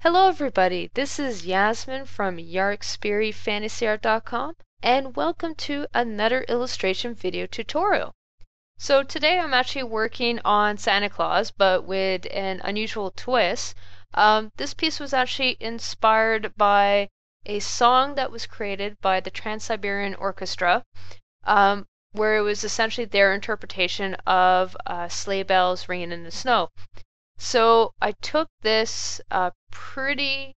Hello everybody, this is Yasmin from Yarkspiri and welcome to another illustration video tutorial. So today I'm actually working on Santa Claus, but with an unusual twist. This piece was actually inspired by a song that was created by the Trans-Siberian Orchestra, where it was essentially their interpretation of sleigh bells ringing in the snow. So I took this pretty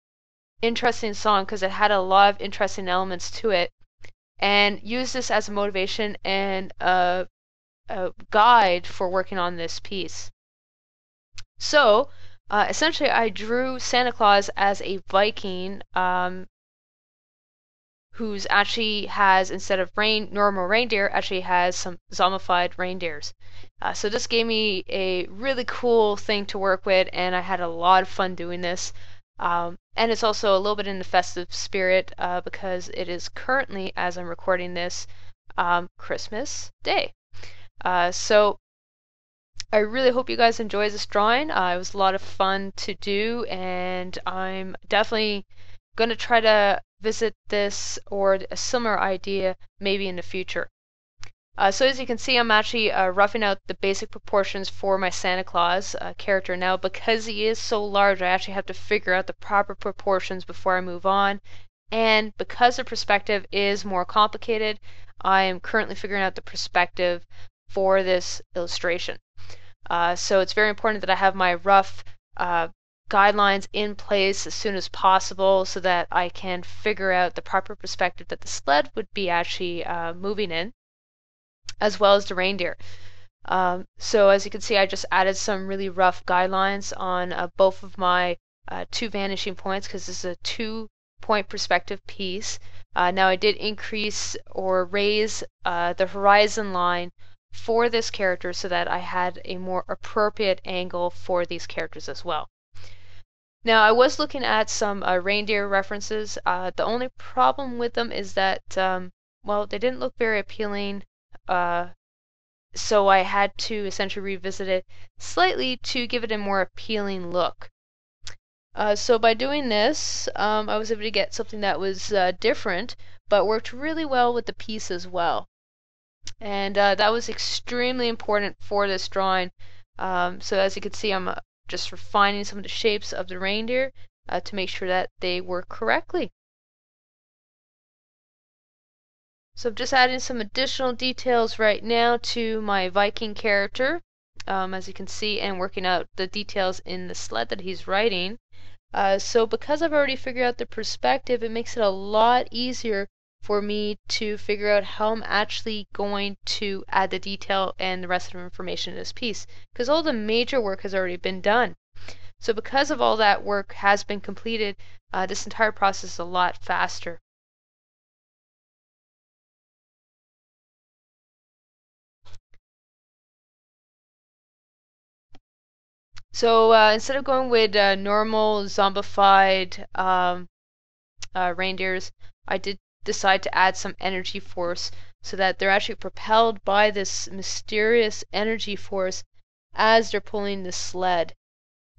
interesting song because it had a lot of interesting elements to it and used this as a motivation and a guide for working on this piece. So essentially I drew Santa Claus as a Viking who's actually has, instead of normal reindeer, actually has some zombified reindeers. So this gave me a really cool thing to work with, and I had a lot of fun doing this. And it's also a little bit in the festive spirit because it is currently, as I'm recording this, Christmas Day. So I really hope you guys enjoy this drawing. It was a lot of fun to do, and I'm definitely going to try to visit this or a similar idea maybe in the future. So as you can see, I'm actually roughing out the basic proportions for my Santa Claus character. Now, because he is so large, I actually have to figure out the proper proportions before I move on. And because the perspective is more complicated, I am currently figuring out the perspective for this illustration. So it's very important that I have my rough guidelines in place as soon as possible so that I can figure out the proper perspective that the sled would be actually moving in, as well as the reindeer. So as you can see, I just added some really rough guidelines on both of my two vanishing points because this is a 2-point perspective piece. Now I did increase or raise the horizon line for this character so that I had a more appropriate angle for these characters as well. Now, I was looking at some reindeer references. The only problem with them is that, well, they didn't look very appealing, so I had to essentially revisit it slightly to give it a more appealing look. So by doing this, I was able to get something that was different, but worked really well with the piece as well. And that was extremely important for this drawing. So as you can see, I'm just refining some of the shapes of the reindeer to make sure that they work correctly. So I'm just adding some additional details right now to my Viking character, as you can see, and working out the details in the sled that he's riding. So because I've already figured out the perspective, it makes it a lot easier for me to figure out how I'm actually going to add the detail and the rest of the information in this piece, because all the major work has already been done. So because of all that work has been completed, this entire process is a lot faster. So instead of going with normal zombified reindeers, I did decide to add some energy force so that they're actually propelled by this mysterious energy force as they're pulling the sled.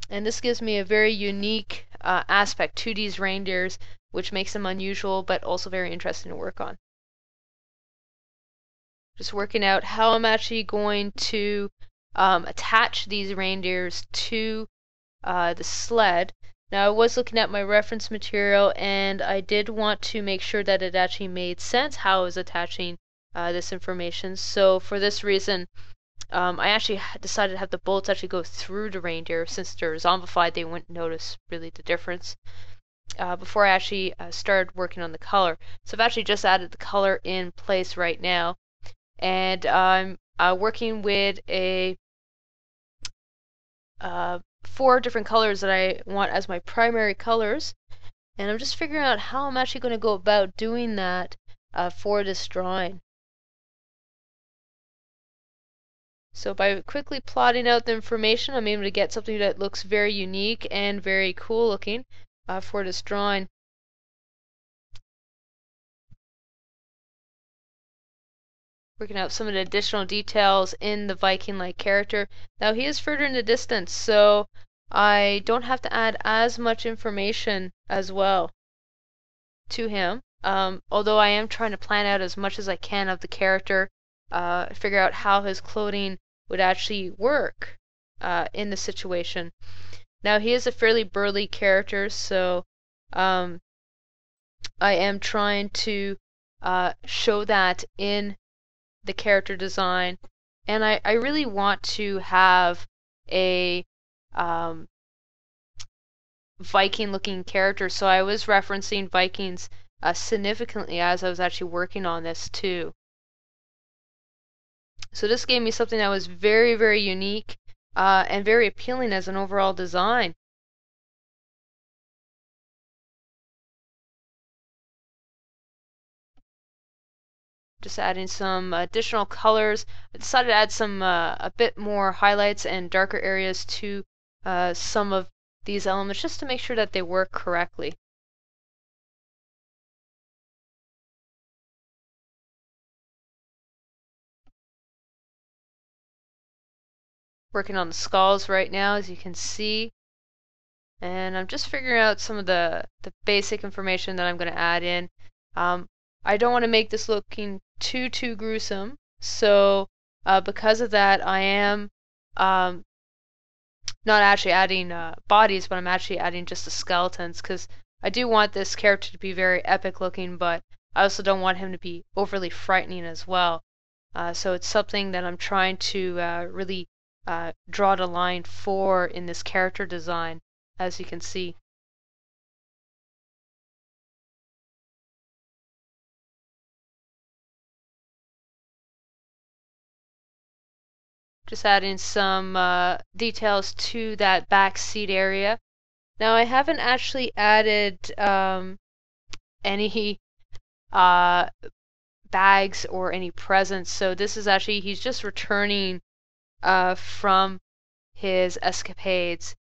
And this gives me a very unique aspect to these reindeers, which makes them unusual but also very interesting to work on. Just working out how I'm actually going to attach these reindeers to the sled. Now I was looking at my reference material and I did want to make sure that it actually made sense how I was attaching this information. So for this reason, I actually decided to have the bolts actually go through the reindeer. Since they're zombified, they wouldn't notice really the difference before I actually started working on the color. So I've actually just added the color in place right now, and I'm working with a 4 different colors that I want as my primary colors, and I'm just figuring out how I'm actually going to go about doing that for this drawing. So by quickly plotting out the information, I'm able to get something that looks very unique and very cool looking for this drawing. Working out some of the additional details in the Viking-like character. Now he is further in the distance, so I don't have to add as much information as well to him. Although I am trying to plan out as much as I can of the character, figure out how his clothing would actually work in the situation. Now he is a fairly burly character, so I am trying to show that in the character design, and I really want to have a Viking looking character, so I was referencing Vikings significantly as I was actually working on this too. So this gave me something that was very, very unique and very appealing as an overall design. Just adding some additional colors. I decided to add some a bit more highlights and darker areas to some of these elements just to make sure that they work correctly. Working on the skulls right now, as you can see. And I'm just figuring out some of the basic information that I'm going to add in. I don't want to make this looking too gruesome, so because of that, I am not actually adding bodies, but I'm actually adding just the skeletons, because I do want this character to be very epic looking, but I also don't want him to be overly frightening as well. So it's something that I'm trying to really draw the line for in this character design, as you can see. Just adding some details to that back seat area. Now I haven't actually added any bags or any presents, so this is actually, he's just returning from his escapades.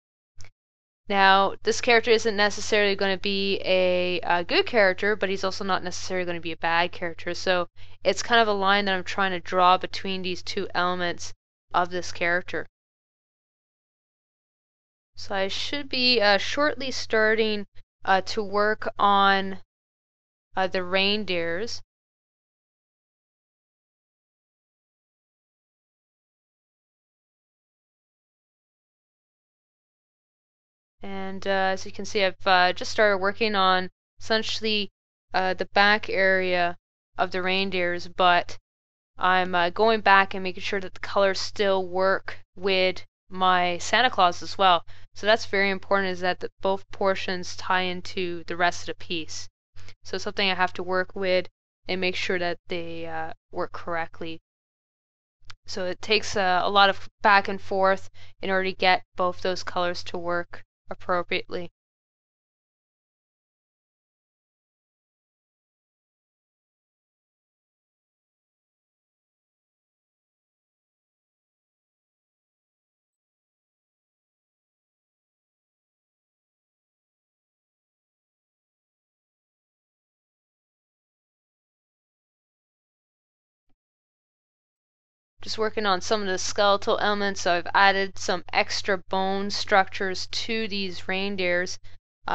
Now, this character isn't necessarily going to be a good character, but he's also not necessarily going to be a bad character. So it's kind of a line that I'm trying to draw between these two elements of this character. So I should be shortly starting to work on the reindeers. And as you can see, I've just started working on essentially the back area of the reindeers, but I'm going back and making sure that the colors still work with my Santa Claus as well. So that's very important, is that both portions tie into the rest of the piece. So something I have to work with and make sure that they work correctly. So it takes a lot of back and forth in order to get both those colors to work appropriately. Just working on some of the skeletal elements, so I've added some extra bone structures to these reindeers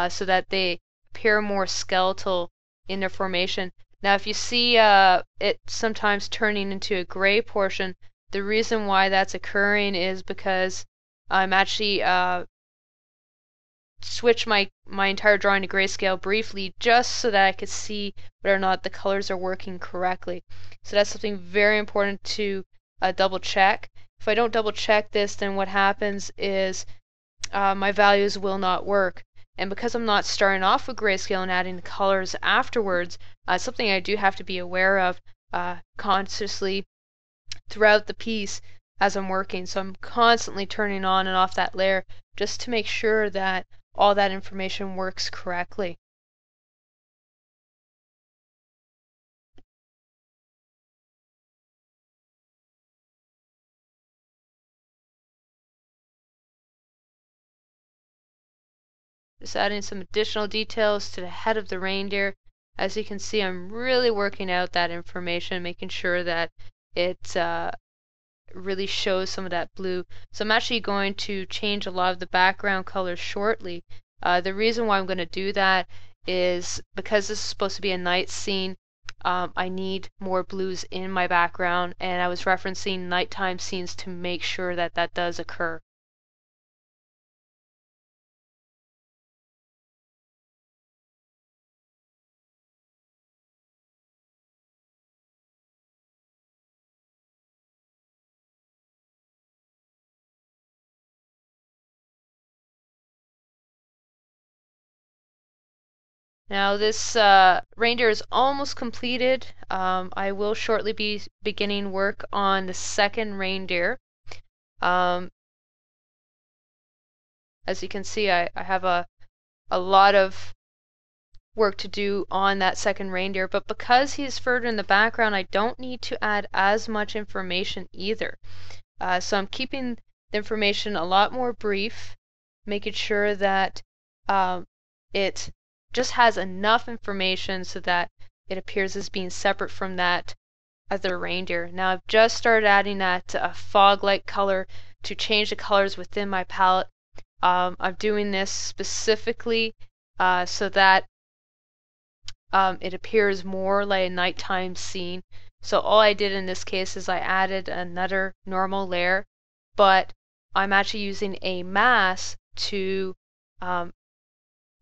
so that they appear more skeletal in their formation. Now if you see it sometimes turning into a gray portion, the reason why that's occurring is because I'm actually switch my entire drawing to grayscale briefly just so that I could see whether or not the colors are working correctly. So that's something very important to double check. If I don't double check this, then what happens is my values will not work. And because I'm not starting off with grayscale and adding the colors afterwards, something I do have to be aware of consciously throughout the piece as I'm working. So I'm constantly turning on and off that layer just to make sure that all that information works correctly. Just adding some additional details to the head of the reindeer. As you can see, I'm really working out that information, making sure that it really shows some of that blue. So I'm actually going to change a lot of the background colors shortly. The reason why I'm going to do that is because this is supposed to be a night scene. I need more blues in my background, and I was referencing nighttime scenes to make sure that that does occur. Now this reindeer is almost completed. I will shortly be beginning work on the second reindeer. As you can see, I have a lot of work to do on that second reindeer, but because he's further in the background, I don't need to add as much information either. So I'm keeping the information a lot more brief, making sure that it just has enough information so that it appears as being separate from that other reindeer. Now I've just started adding that fog-like color to change the colors within my palette. I'm doing this specifically so that it appears more like a nighttime scene. So all I did in this case is I added another normal layer, but I'm actually using a mask to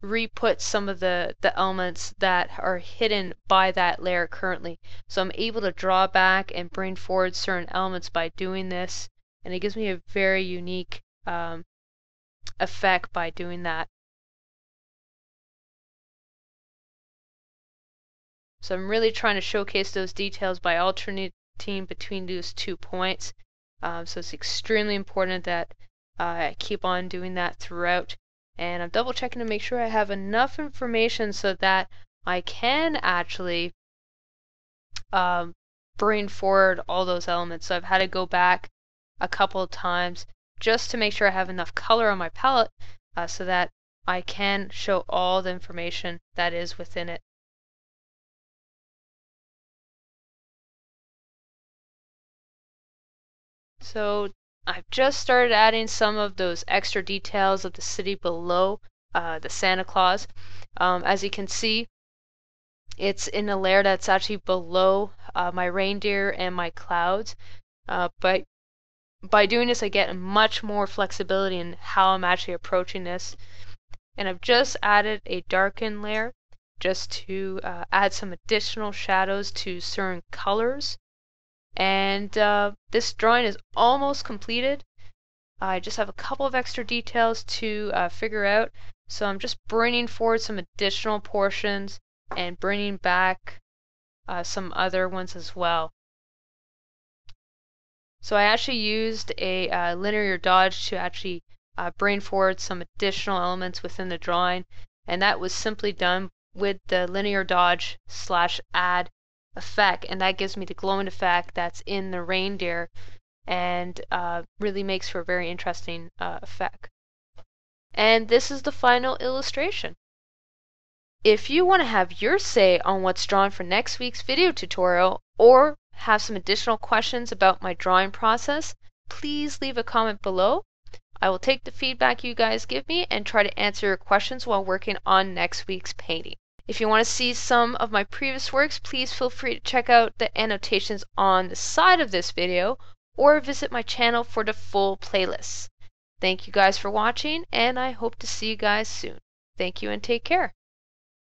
re-put some of the elements that are hidden by that layer currently. So I'm able to draw back and bring forward certain elements by doing this, and it gives me a very unique effect by doing that. So I'm really trying to showcase those details by alternating between those 2 points. So it's extremely important that I keep on doing that throughout. And I'm double checking to make sure I have enough information so that I can actually bring forward all those elements. So I've had to go back a couple of times just to make sure I have enough color on my palette so that I can show all the information that is within it. So I've just started adding some of those extra details of the city below the Santa Claus. As you can see, it's in a layer that's actually below my reindeer and my clouds. But by doing this, I get much more flexibility in how I'm actually approaching this. And I've just added a darken layer just to add some additional shadows to certain colors. And this drawing is almost completed. I just have a couple of extra details to figure out. So I'm just bringing forward some additional portions and bringing back some other ones as well. So I actually used a linear dodge to actually bring forward some additional elements within the drawing, and that was simply done with the linear dodge / add effect, and that gives me the glowing effect that's in the reindeer and really makes for a very interesting effect. And this is the final illustration. If you want to have your say on what's drawn for next week's video tutorial, or have some additional questions about my drawing process, please leave a comment below. I will take the feedback you guys give me and try to answer your questions while working on next week's painting. If you want to see some of my previous works, please feel free to check out the annotations on the side of this video or visit my channel for the full playlists. Thank you guys for watching, and I hope to see you guys soon. Thank you and take care.